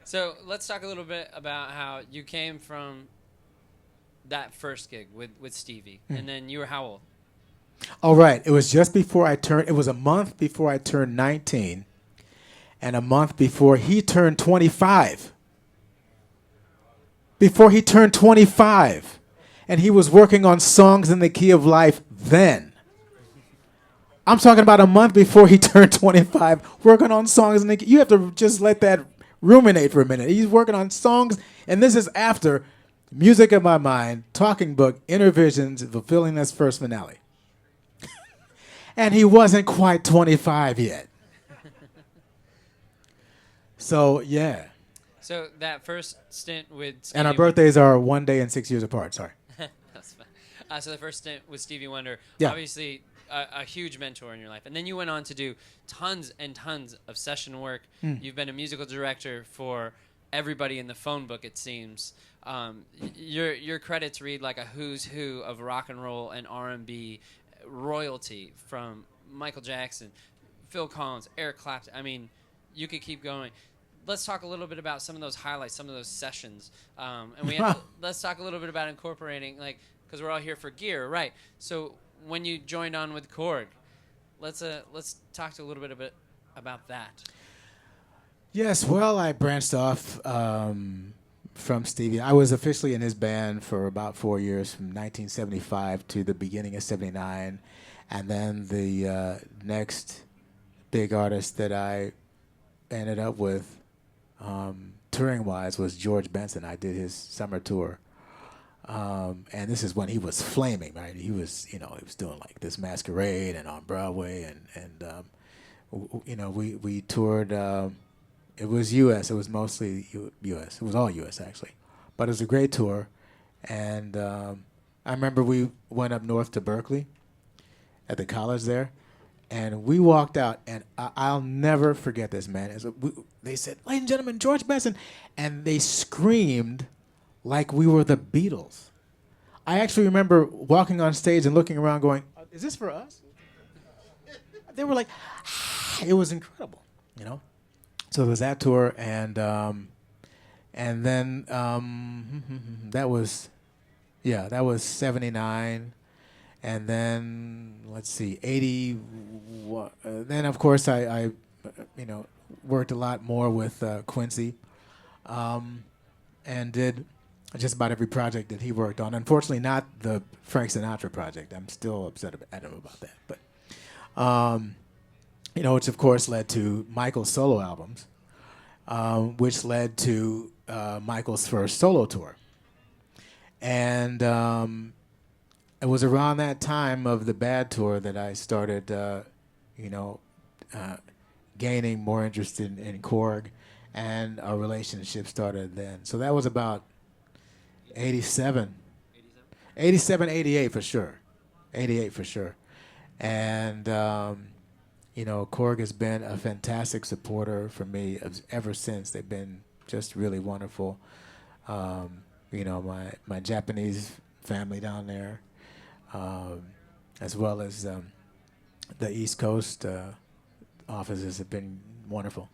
So let's talk a little bit about how you came from that first gig with Stevie, and then you were how old? All right. It was just before I turned. It was a month before I turned 19, and a month before he turned 25. Before he turned 25, and he was working on songs in the key of life then. I'm talking about a month before he turned 25, working on songs in the key. You have to just let that ruminate for a minute. He's working on songs, and this is after Music in My Mind, Talking Book, Inner Visions, fulfilling this first finale. And he wasn't quite 25 yet. So, yeah. So that first stint with And our Stevie Wonder. birthdays are 1 day and 6 years apart. Sorry. That's fine. So the first stint with Stevie Wonder, Yeah. obviously a huge mentor in your life, and then you went on to do tons and tons of session work. You've been a musical director for everybody in the phone book, it seems. Your credits read like a who's who of rock and roll and R&B royalty, from Michael Jackson, Phil Collins, Eric Clapton. I mean, you could keep going. Let's talk a little bit about some of those highlights, some of those sessions, and let's talk a little bit about incorporating, like, because we're all here for gear, right? So when you joined on with Korg, let's talk a little bit about that. Yes, well, I branched off from Stevie. I was officially in his band for about 4 years, from 1975 to the beginning of '79, and then the next big artist that I ended up with, touring-wise, was George Benson. I did his summer tour, and this is when he was flaming, right? He was, he was doing like this Masquerade and on Broadway, and we toured. It was U.S. It was mostly U.S. It was all U.S. actually, but it was a great tour. And I remember we went up north to Berkeley at the college there, and we walked out, and I'll never forget this, man. They said, "Ladies and gentlemen, George Benson," and they screamed like we were the Beatles. I actually remember walking on stage and looking around, going, "Is this for us?" They were like, it was incredible, you know. So there was that tour, and then that was '79, and then let's see, '80. Then of course I worked a lot more with Quincy, and did just about every project that he worked on. Unfortunately, not the Frank Sinatra project. I'm still upset at him about that, but. Which of course led to Michael's solo albums, which led to Michael's first solo tour. And it was around that time of the Bad Tour that I started, gaining more interest in Korg, and our relationship started then. So that was about 87, 87, 88 for sure, 88 for sure. And Korg has been a fantastic supporter for me ever since. They've been just really wonderful. My Japanese family down there, as well as the East Coast offices have been wonderful.